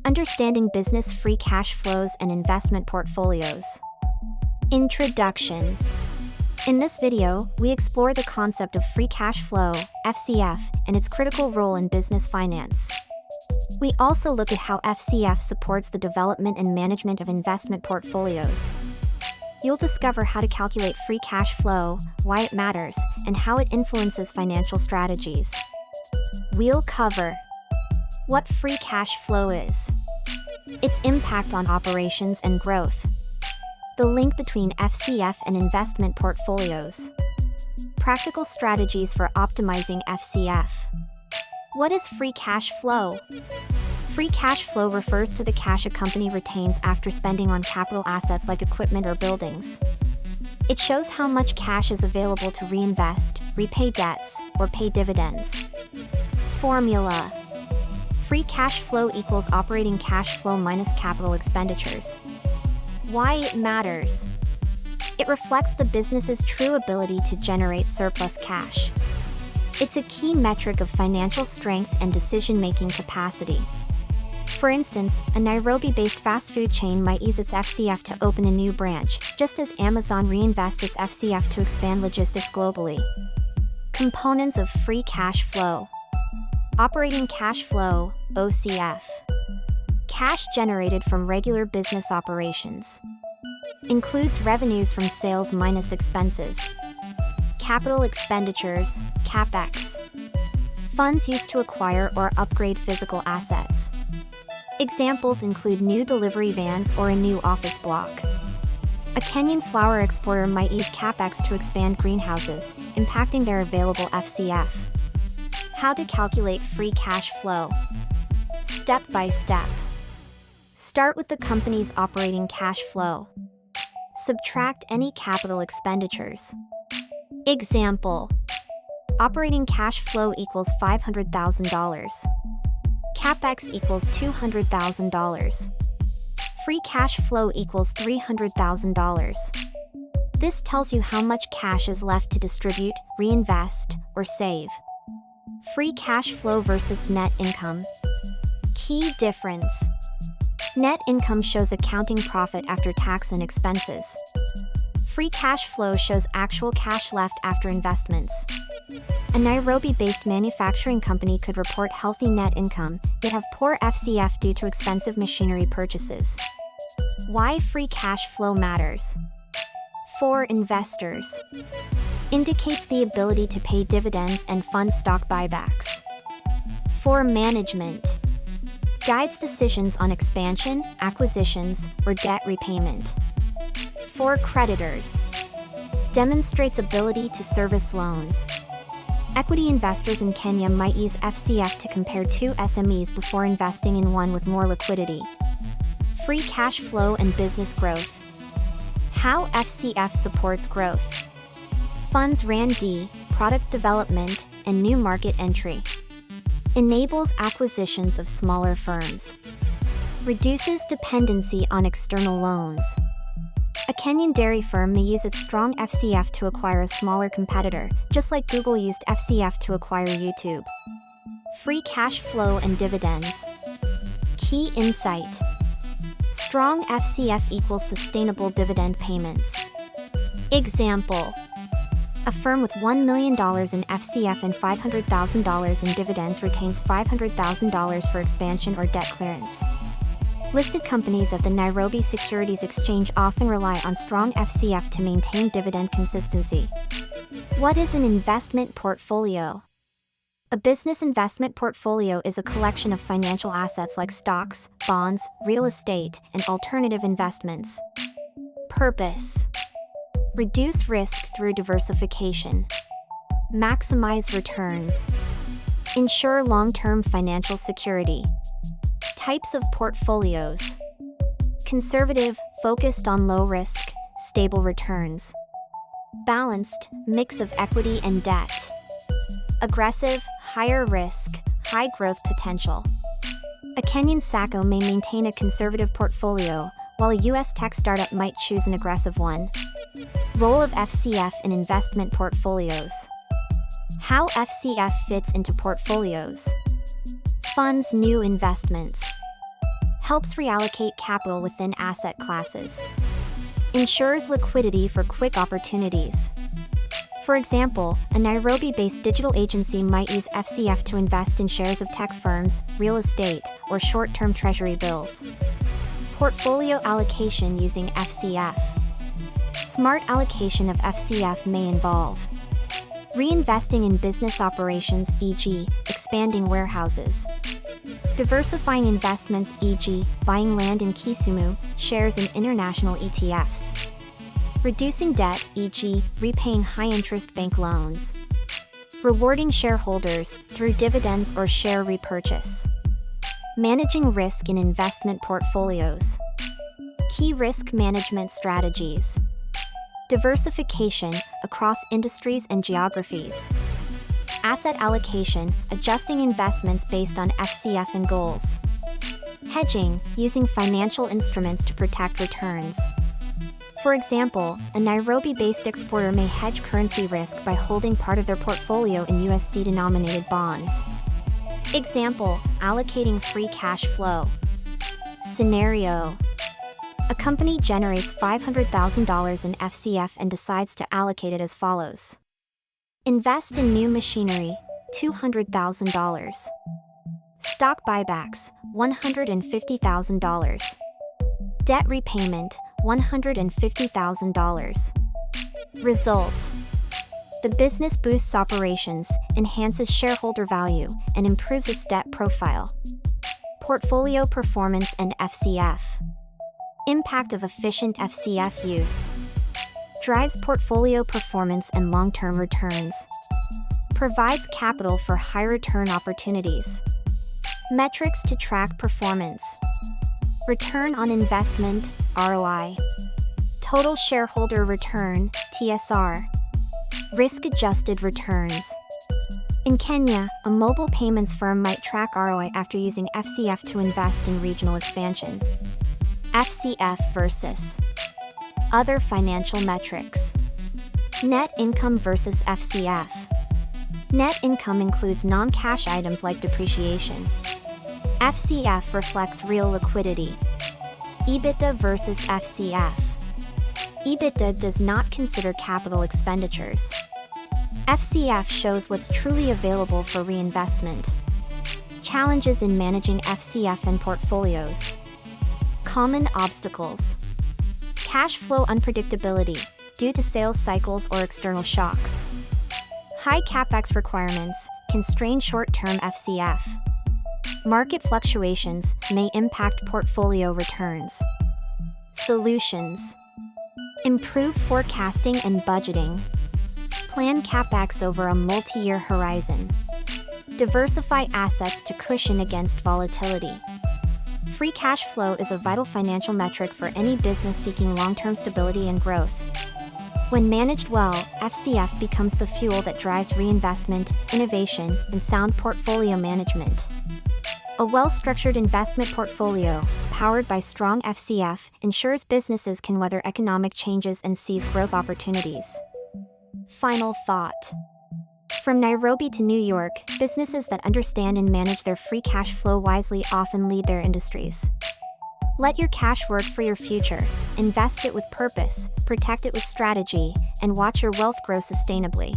Understanding business free cash flows and investment portfolios. Introduction. In this video, we explore the concept of free cash flow, FCF, and its critical role in business finance. We also look at how FCF supports the development and management of investment portfolios. You'll discover how to calculate free cash flow, why it matters, and how it influences financial strategies. We'll cover what free cash flow is, its impact on operations and growth, the link between FCF and investment portfolios, practical strategies for optimizing FCF. What is free cash flow? Free cash flow refers to the cash a company retains after spending on capital assets like equipment or buildings. It shows how much cash is available to reinvest, repay debts, or pay dividends. Formula. Free cash flow equals operating cash flow minus capital expenditures. Why it matters. It reflects the business's true ability to generate surplus cash. It's a key metric of financial strength and decision-making capacity. For instance, a Nairobi-based fast food chain might use its FCF to open a new branch, just as Amazon reinvests its FCF to expand logistics globally. Components of free cash flow. Operating cash flow, OCF. Cash generated from regular business operations. Includes revenues from sales minus expenses. Capital expenditures, CapEx. Funds used to acquire or upgrade physical assets. Examples include new delivery vans or a new office block. A Kenyan flower exporter might use CapEx to expand greenhouses, impacting their available FCF. How to calculate free cash flow. Step by step. Start with the company's operating cash flow. Subtract any capital expenditures. Example. Operating cash flow equals $500,000. CapEx equals $200,000. Free cash flow equals $300,000. This tells you how much cash is left to distribute, reinvest, or save. Free cash flow versus net income. Key difference. Net income shows accounting profit after tax and expenses. Free cash flow shows actual cash left after investments. A Nairobi-based manufacturing company could report healthy net income, yet have poor FCF due to expensive machinery purchases. Why free cash flow matters. For investors. Indicates the ability to pay dividends and fund stock buybacks. For management. Guides decisions on expansion, acquisitions, or debt repayment. For creditors. Demonstrates ability to service loans. Equity investors in Kenya might use FCF to compare two SMEs before investing in one with more liquidity. Free cash flow and business growth. How FCF supports growth. Funds R&D, product development, and new market entry. Enables acquisitions of smaller firms. Reduces dependency on external loans. A Kenyan dairy firm may use its strong FCF to acquire a smaller competitor, just like Google used FCF to acquire YouTube. Free cash flow and dividends. Key insight. Strong FCF equals sustainable dividend payments. Example. A firm with $1 million in FCF and $500,000 in dividends retains $500,000 for expansion or debt clearance. Listed companies at the Nairobi Securities Exchange often rely on strong FCF to maintain dividend consistency. What is an investment portfolio? A business investment portfolio is a collection of financial assets like stocks, bonds, real estate, and alternative investments. Purpose. Reduce risk through diversification. Maximize returns. Ensure long-term financial security. Types of portfolios. Conservative, focused on low risk, stable returns. Balanced, mix of equity and debt. Aggressive, higher risk, high growth potential. A Kenyan Sacco may maintain a conservative portfolio, while a US tech startup might choose an aggressive one. Role of FCF in investment portfolios. How FCF fits into portfolios. Funds new investments. Helps reallocate capital within asset classes. Ensures liquidity for quick opportunities. For example, a Nairobi-based digital agency might use FCF to invest in shares of tech firms, real estate, or short-term treasury bills. Portfolio allocation using FCF. Smart allocation of FCF may involve reinvesting in business operations, e.g., expanding warehouses. Diversifying investments, e.g., buying land in Kisumu, shares in international ETFs. Reducing debt, e.g., repaying high-interest bank loans. Rewarding shareholders through dividends or share repurchase. Managing risk in investment portfolios. Key risk management strategies. Diversification across industries and geographies. Asset allocation, adjusting investments based on FCF and goals. Hedging, using financial instruments to protect returns. For example, a Nairobi-based exporter may hedge currency risk by holding part of their portfolio in USD-denominated bonds. Example, allocating free cash flow. Scenario: a company generates $500,000 in FCF and decides to allocate it as follows. Invest in new machinery, $200,000. Stock buybacks, $150,000. Debt repayment, $150,000. Result: the business boosts operations, enhances shareholder value, and improves its debt profile. Portfolio performance and FCF. Impact of efficient FCF use. Drives portfolio performance and long-term returns. Provides capital for high-return opportunities. Metrics to track performance. Return on investment, ROI. Total shareholder return, TSR. Risk-adjusted returns. In Kenya, a mobile payments firm might track ROI after using FCF to invest in regional expansion. FCF versus other financial metrics. Net income versus FCF. Net income includes non-cash items like depreciation. FCF reflects real liquidity. EBITDA versus FCF. EBITDA does not consider capital expenditures. FCF shows what's truly available for reinvestment. Challenges in managing FCF and portfolios. Common obstacles. Cash flow unpredictability, due to sales cycles or external shocks. High capex requirements, constrain short-term FCF. Market fluctuations may impact portfolio returns. Solutions. Improve forecasting and budgeting. Plan capex over a multi-year horizon. Diversify assets to cushion against volatility. Free cash flow is a vital financial metric for any business seeking long-term stability and growth. When managed well, FCF becomes the fuel that drives reinvestment, innovation, and sound portfolio management. A well-structured investment portfolio, powered by strong FCF, ensures businesses can weather economic changes and seize growth opportunities. Final thought. From Nairobi to New York, businesses that understand and manage their free cash flow wisely often lead their industries. Let your cash work for your future, invest it with purpose, protect it with strategy, and watch your wealth grow sustainably.